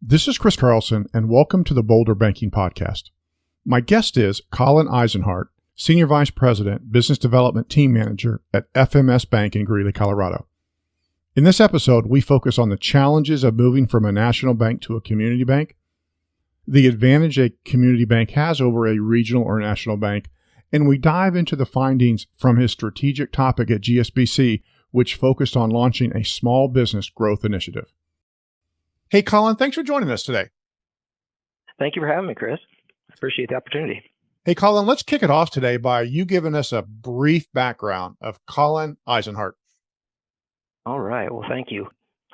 This is Chris Carlson, and welcome to the Boulder Banking Podcast. My guest is Collin Eisenhart, Senior Vice President, Business Development Team Manager at FMS Bank in Greeley, Colorado. In this episode, we focus on the challenges of moving from a national bank to a community bank, the advantage a community bank has over a regional or national bank, and we dive into the findings from his strategic topic at GSBC, which focused on launching a small business growth initiative. Hey, Collin, thanks for joining us today. Thank you for having me, Chris. I appreciate the opportunity. Hey, Collin, let's kick it off today by you giving us a brief background of Collin Eisenhart. All right. Well, thank you.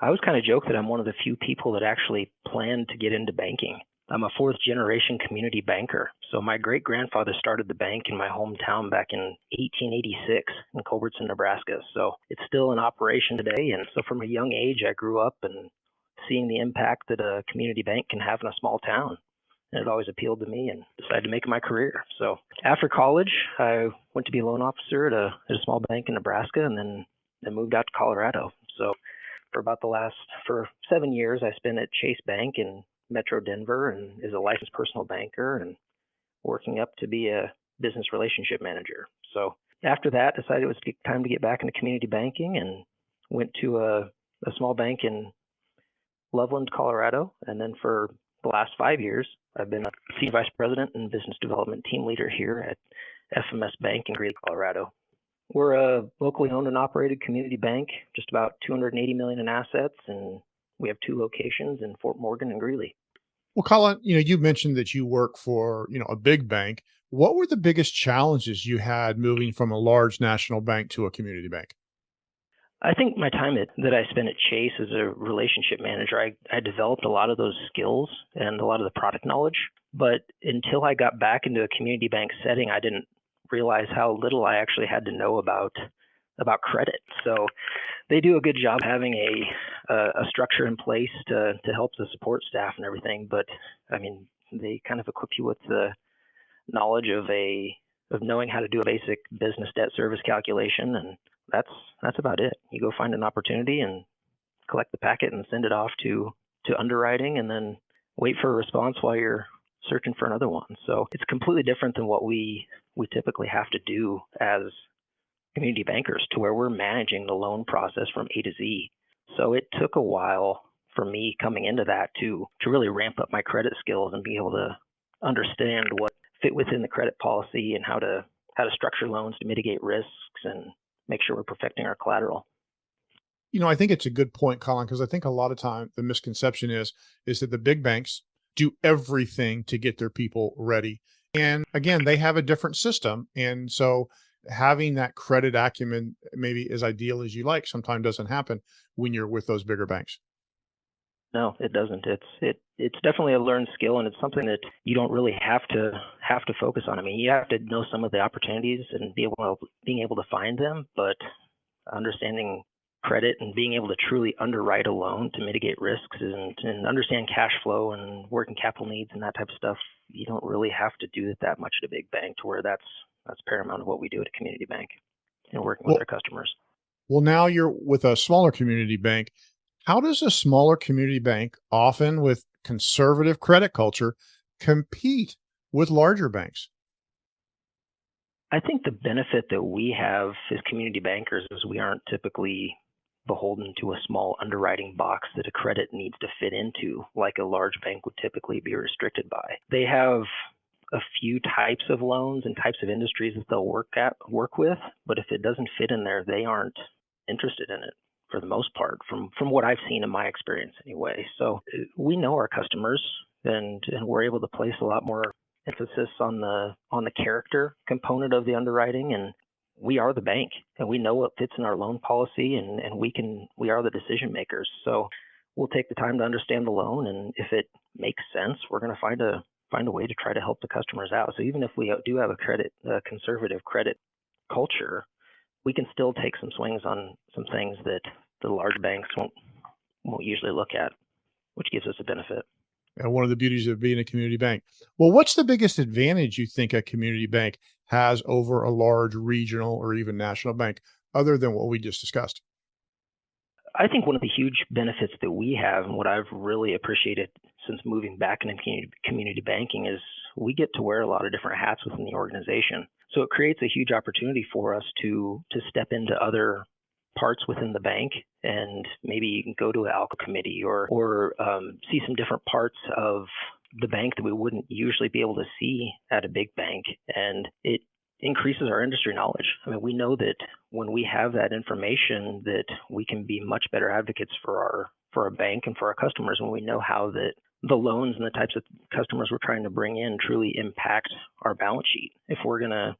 I always kind of joke that I'm one of the few people that actually planned to get into banking. I'm a fourth generation community banker. So my great grandfather started the bank in my hometown back in 1886 in Culbertson, Nebraska. So it's still in operation today. And so from a young age, I grew up and seeing the impact that a community bank can have in a small town. And it always appealed to me and decided to make it my career. So after college, I went to be a loan officer at a small bank in Nebraska, and then I moved out to Colorado. So for 7 years, I spent at Chase Bank in Metro Denver and as a licensed personal banker and working up to be a business relationship manager. So after that, decided it was time to get back into community banking and went to a small bank in Loveland, Colorado. And then for the last 5 years, I've been a Senior Vice President and Business Development Team Leader here at FMS Bank in Greeley, Colorado. We're a locally owned and operated community bank, just about $280 million in assets, and we have 2 locations in Fort Morgan and Greeley. Well, Collin, you mentioned that you work for, a big bank. What were the biggest challenges you had moving from a large national bank to a community bank? I think my time that I spent at Chase as a relationship manager, I developed a lot of those skills and a lot of the product knowledge. But until I got back into a community bank setting, I didn't realize how little I actually had to know about credit. So they do a good job having a structure in place to help the support staff and everything. But I mean, they kind of equip you with the knowledge of knowing how to do a basic business debt service calculation, and that's about it. You go find an opportunity and collect the packet and send it off to underwriting, and then wait for a response while you're searching for another one. So it's completely different than what we typically have to do as community bankers, to where we're managing the loan process from A to Z. So it took a while for me coming into that to really ramp up my credit skills and be able to understand what fit within the credit policy and how to structure loans to mitigate risks and make sure we're perfecting our collateral. I think it's a good point, Collin, because I think a lot of time the misconception is that the big banks do everything to get their people ready. And again, they have a different system. And so having that credit acumen, maybe as ideal as you like, sometimes doesn't happen when you're with those bigger banks. No, it doesn't. It's definitely a learned skill, and it's something that you don't really have to focus on. I mean, you have to know some of the opportunities and being able to find them, but understanding credit and being able to truly underwrite a loan to mitigate risks and understand cash flow and working capital needs and that type of stuff, you don't really have to do it that much at a big bank, to where that's paramount of what we do at a community bank and working with our customers. Well, now you're with a smaller community bank. How does a smaller community bank, often with conservative credit culture, compete with larger banks? I think the benefit that we have as community bankers is we aren't typically beholden to a small underwriting box that a credit needs to fit into, like a large bank would typically be restricted by. They have a few types of loans and types of industries that they'll work with, but if it doesn't fit in there, they aren't interested in it for the most part, from what I've seen in my experience anyway. So we know our customers, and we're able to place a lot more emphasis on the character component of the underwriting, and we are the bank, and we know what fits in our loan policy, and we are the decision makers. So we'll take the time to understand the loan, and if it makes sense, we're going to find a way to try to help the customers out. So even if we do have a conservative credit culture, we can still take some swings on some things that the large banks won't usually look at, which gives us a benefit. And one of the beauties of being a community bank. Well, what's the biggest advantage you think a community bank has over a large regional or even national bank, other than what we just discussed? I think one of the huge benefits that we have, and what I've really appreciated since moving back into community banking is we get to wear a lot of different hats within the organization. So it creates a huge opportunity for us to step into other parts within the bank, and maybe you can go to an ALCO committee or see some different parts of the bank that we wouldn't usually be able to see at a big bank, and it increases our industry knowledge. I mean, we know that when we have that information, that we can be much better advocates for our bank and for our customers when we know how that the loans and the types of customers we're trying to bring in truly impact our balance sheet. If we're gonna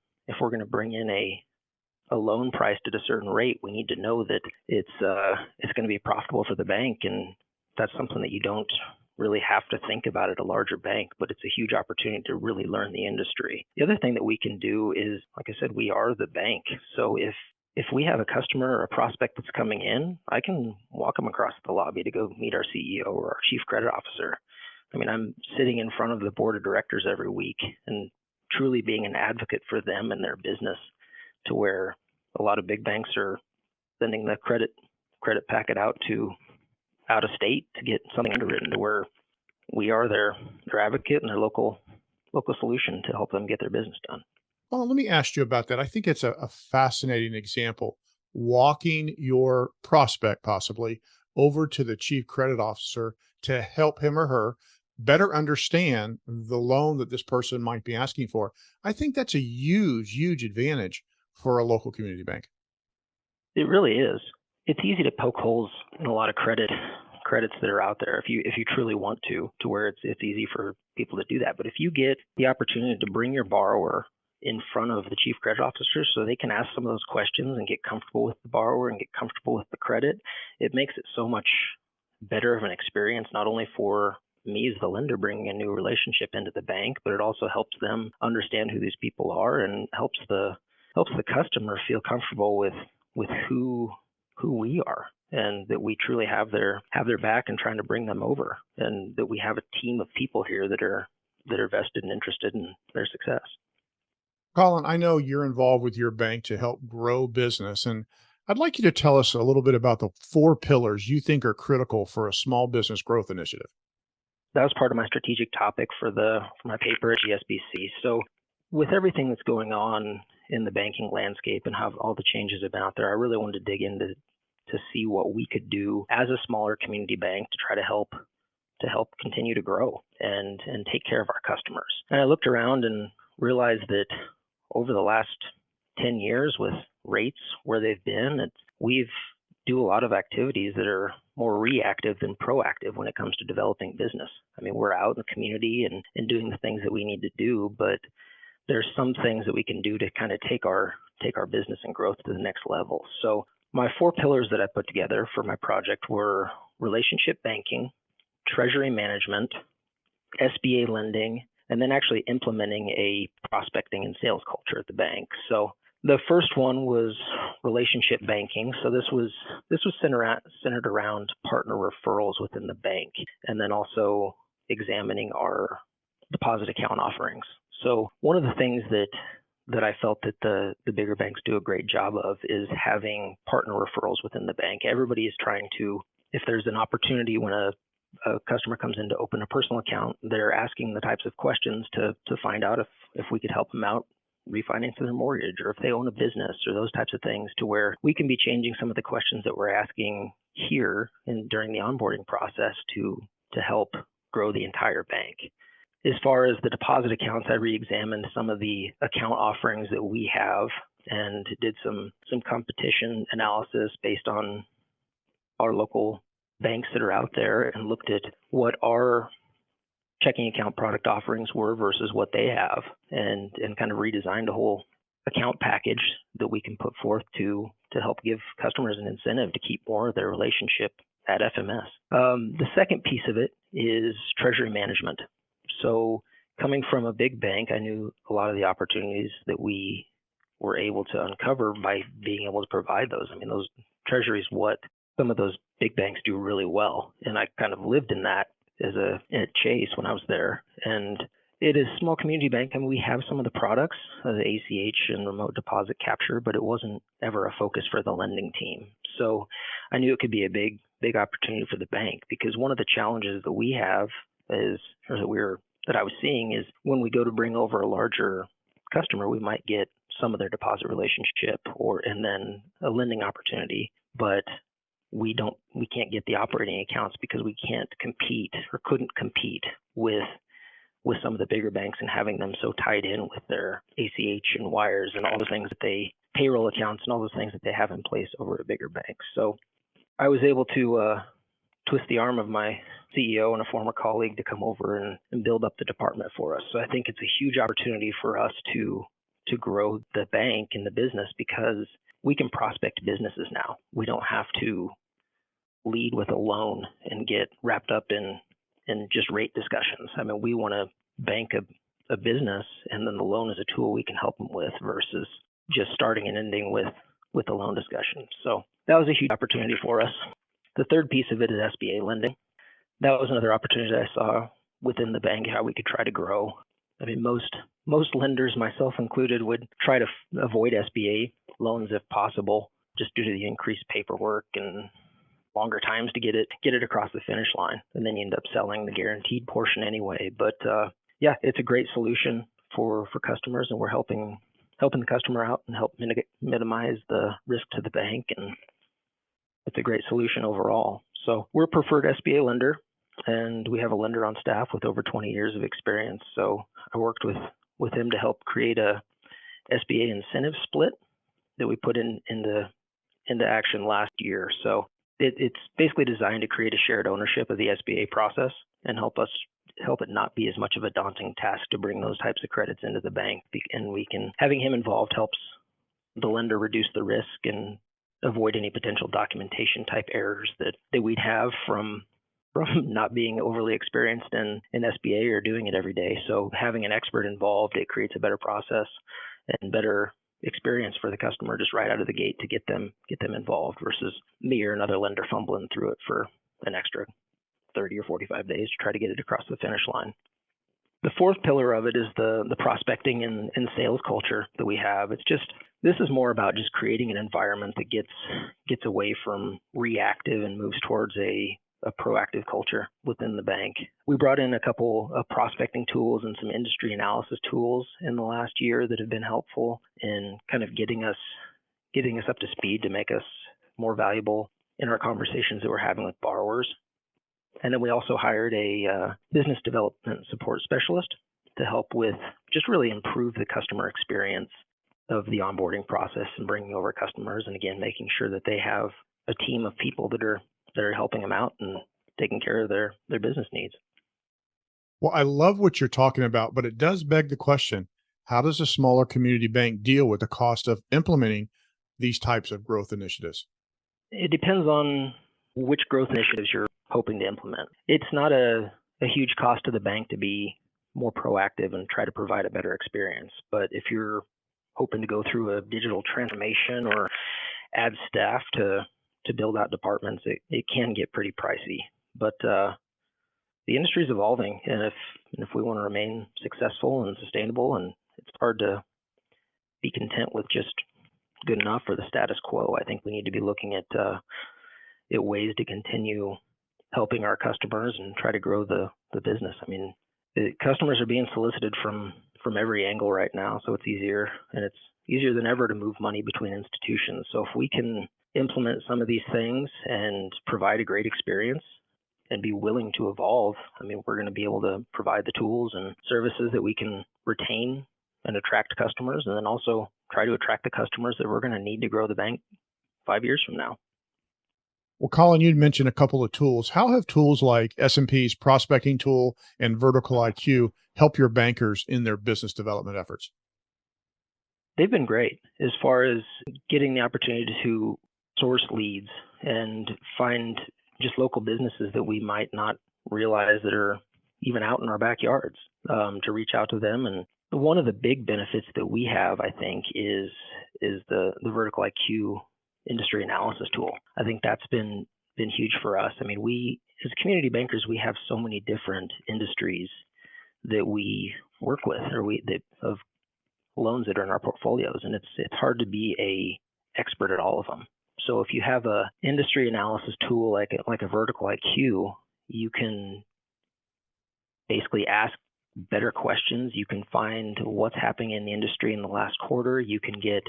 bring in a loan priced at a certain rate, we need to know that it's going to be profitable for the bank, and that's something that you don't really have to think about at a larger bank, but it's a huge opportunity to really learn the industry. The other thing that we can do is, like I said, we are the bank. So if we have a customer or a prospect that's coming in, I can walk them across the lobby to go meet our CEO or our chief credit officer. I mean, I'm sitting in front of the board of directors every week and truly being an advocate for them and their business, to where a lot of big banks are sending the credit packet out of state to get something underwritten, to where we are their advocate and their local solution to help them get their business done. Well, let me ask you about that. I think it's a fascinating example. Walking your prospect possibly over to the chief credit officer to help him or her better understand the loan that this person might be asking for. I think that's a huge, huge advantage for a local community bank. It really is. It's easy to poke holes in a lot of credits that are out there if you truly want to where it's easy for people to do that. But if you get the opportunity to bring your borrower in front of the chief credit officer so they can ask some of those questions and get comfortable with the borrower and get comfortable with the credit, it makes it so much better of an experience, not only for me as the lender bringing a new relationship into the bank, but it also helps them understand who these people are and helps the customer feel comfortable with who we are, and that we truly have their back and trying to bring them over, and that we have a team of people here that are vested and interested in their success. Colin, I know you're involved with your bank to help grow business, and I'd like you to tell us a little bit about the 4 pillars you think are critical for a small business growth initiative. That was part of my strategic topic for my paper at GSBC. So with everything that's going on in the banking landscape and how all the changes have been out there, I really wanted to dig into to see what we could do as a smaller community bank to try to help continue to grow and take care of our customers. And I looked around and realized that over the last 10 years, with rates where they've been, we've do a lot of activities that are more reactive than proactive when it comes to developing business. I mean, we're out in the community and doing the things that we need to do, but there's some things that we can do to kind of take our business and growth to the next level. So my 4 pillars that I put together for my project were relationship banking, treasury management, SBA lending, and then actually implementing a prospecting and sales culture at the bank. So the first one was relationship banking. So this was centered around partner referrals within the bank, and then also examining our deposit account offerings. So one of the things that I felt that the bigger banks do a great job of is having partner referrals within the bank. Everybody is trying to, if there's an opportunity when a customer comes in to open a personal account, they're asking the types of questions to find out if we could help them out refinancing their mortgage, or if they own a business, or those types of things, to where we can be changing some of the questions that we're asking here and during the onboarding process to help grow the entire bank. As far as the deposit accounts, I re-examined some of the account offerings that we have and did some competition analysis based on our local banks that are out there, and looked at what our checking account product offerings were versus what they have, and kind of redesigned a whole account package that we can put forth to help give customers an incentive to keep more of their relationship at FMS. The second piece of it is treasury management. So coming from a big bank, I knew a lot of the opportunities that we were able to uncover by being able to provide those. I mean, those treasuries, what some of those big banks do really well. And I kind of lived in that at Chase when I was there. And it is a small community bank, and we have some of the products, the ACH and remote deposit capture, but it wasn't ever a focus for the lending team. So I knew it could be a big opportunity for the bank, because one of the challenges that we have that I was seeing is when we go to bring over a larger customer, we might get some of their deposit relationship and then a lending opportunity, but we can't get the operating accounts because we can't compete or couldn't compete with some of the bigger banks and having them so tied in with their ACH and wires and all the things that payroll accounts and all those things that they have in place over at bigger banks. So I was able to twist the arm of my CEO and a former colleague to come over and build up the department for us. So I think it's a huge opportunity for us to grow the bank and the business because we can prospect businesses now. We don't have to lead with a loan and get wrapped up in just rate discussions. I mean, we want to bank a business, and then the loan is a tool we can help them with versus just starting and ending with the loan discussion. So that was a huge opportunity for us. The third piece of it is SBA lending. That was another opportunity that I saw within the bank, how we could try to grow. I mean, most lenders, myself included, would try to avoid SBA loans if possible, just due to the increased paperwork and longer times to get it across the finish line, and then you end up selling the guaranteed portion anyway. But yeah, it's a great solution for customers, and we're helping the customer out and help minimize the risk to the bank, and it's a great solution overall. So we're a preferred SBA lender, and we have a lender on staff with over 20 years of experience. So I worked with him to help create a SBA incentive split that we put into action last year. So it's basically designed to create a shared ownership of the SBA process and help it not be as much of a daunting task to bring those types of credits into the bank. And having him involved helps the lender reduce the risk and avoid any potential documentation type errors that we'd have from not being overly experienced in SBA or doing it every day. So having an expert involved, it creates a better process and better experience for the customer just right out of the gate to get them involved versus me or another lender fumbling through it for an extra 30 or 45 days to try to get it across the finish line. The fourth pillar of it is the prospecting and sales culture that we have. This is more about just creating an environment that gets away from reactive and moves towards a proactive culture within the bank. We brought in a couple of prospecting tools and some industry analysis tools in the last year that have been helpful in kind of getting us up to speed to make us more valuable in our conversations that we're having with borrowers. And then we also hired a business development support specialist to help with just really improve the customer experience of the onboarding process and bringing over customers, and again, making sure that they have a team of people that are helping them out and taking care of their business needs. Well, I love what you're talking about, but it does beg the question, how does a smaller community bank deal with the cost of implementing these types of growth initiatives? It depends on which growth initiatives you're hoping to implement. It's not a huge cost to the bank to be more proactive and try to provide a better experience. But if you're hoping to go through a digital transformation or add staff to build out departments, it can get pretty pricey. But the industry is evolving, and if we want to remain successful and sustainable, and it's hard to be content with just good enough for the status quo, I think we need to be looking at ways to continue helping our customers and try to grow the business. I mean, the customers are being solicited from every angle right now, so it's easier than ever to move money between institutions. So if we can implement some of these things and provide a great experience and be willing to evolve, I mean, we're going to be able to provide the tools and services that we can retain and attract customers, and then also try to attract the customers that we're going to need to grow the bank 5 years from now. Well, Collin, you'd mentioned a couple of tools. How have tools like S&P's prospecting tool and Vertical IQ help your bankers in their business development efforts? They've been great as far as getting the opportunity to source leads and find just local businesses that we might not realize that are even out in our backyards, to reach out to them. And one of the big benefits that we have, I think, is the Vertical IQ industry analysis tool. I think that's been huge for us. I mean, we as community bankers, we have so many different industries that we work with, of loans that are in our portfolios, and it's hard to be a expert at all of them. So if you have a industry analysis tool like a Vertical IQ, you can basically ask better questions. You can find what's happening in the industry in the last quarter. You can get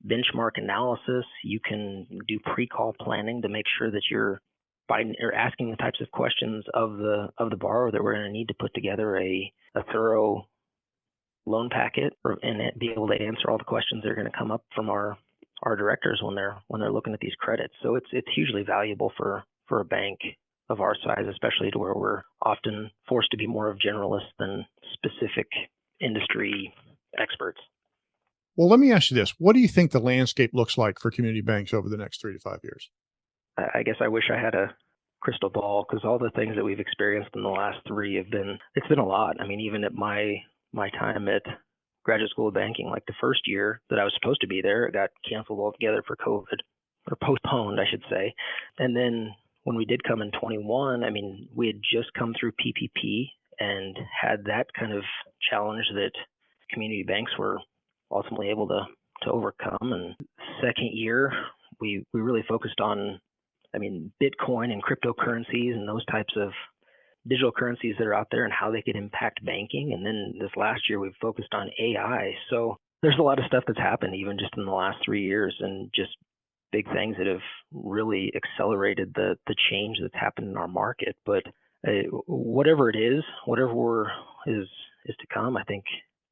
benchmark analysis. You can do pre-call planning to make sure that you're asking the types of questions of the borrower that we're going to need to put together a thorough loan packet and be able to answer all the questions that are going to come up from our directors when they're looking at these credits. So it's hugely valuable for a bank of our size, especially to where we're often forced to be more of generalists than specific industry experts. Well, let me ask you this. What do you think the landscape looks like for community banks over the next 3 to 5 years? I guess I wish I had a crystal ball, because all the things that we've experienced in the last 3 it's been a lot. I mean, even at my time at Graduate School of Banking, like the first year that I was supposed to be there, it got canceled altogether for COVID, or postponed, I should say. And then when we did come in 21, I mean, we had just come through PPP and had that kind of challenge that community banks were ultimately able to overcome. And second year, we really focused on, Bitcoin and cryptocurrencies and those types of digital currencies that are out there and how they could impact banking. And then this last year, we've focused on AI. So there's a lot of stuff that's happened even just in the last 3 years, and just big things that have really accelerated the change that's happened in our market. But whatever it is, whatever is to come, I think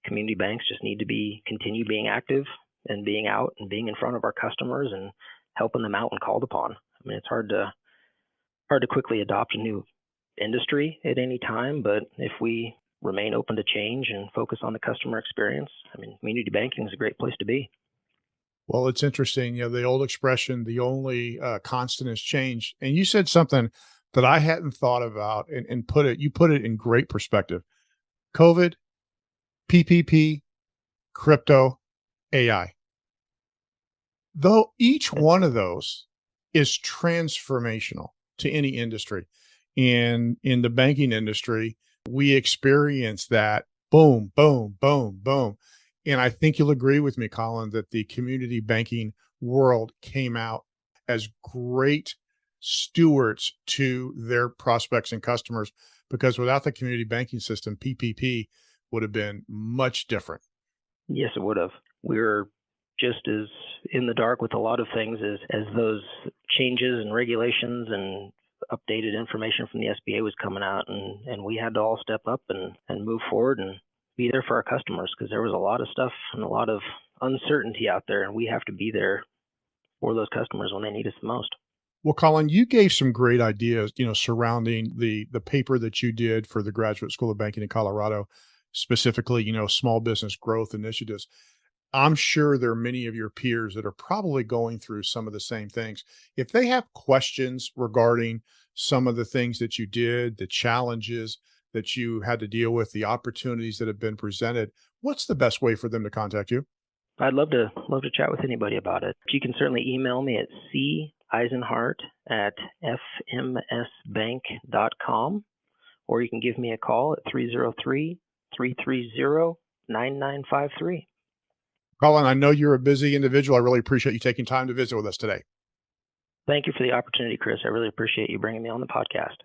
community banks just need to continue being active and being out and being in front of our customers and helping them out when called upon. I mean, it's hard to quickly adopt a new industry at any time, but if we remain open to change and focus on the customer experience, community banking is a great place to be. Well, it's interesting. The old expression, the only constant is change. And you said something that I hadn't thought about and you put it in great perspective. COVID, PPP, crypto, AI. Though each one of those is transformational to any industry. In the banking industry, we experience that boom, boom, boom, boom. And I think you'll agree with me, Collin, that the community banking world came out as great stewards to their prospects and customers, because without the community banking system, PPP would have been much different. Yes, it would have. We were just as in the dark with a lot of things as those changes and regulations and updated information from the SBA was coming out, and we had to all step up and move forward and be there for our customers, because there was a lot of stuff and a lot of uncertainty out there, and we have to be there for those customers when they need us the most. Well, Collin, you gave some great ideas, surrounding the paper that you did for the Graduate School of Banking in Colorado, specifically, small business growth initiatives. I'm sure there are many of your peers that are probably going through some of the same things. If they have questions regarding some of the things that you did, the challenges that you had to deal with, the opportunities that have been presented, what's the best way for them to contact you? I'd love to chat with anybody about it. You can certainly email me at c.eisenhart@fmsbank.com, or you can give me a call at 303-330-9953. Collin, I know you're a busy individual. I really appreciate you taking time to visit with us today. Thank you for the opportunity, Chris. I really appreciate you bringing me on the podcast.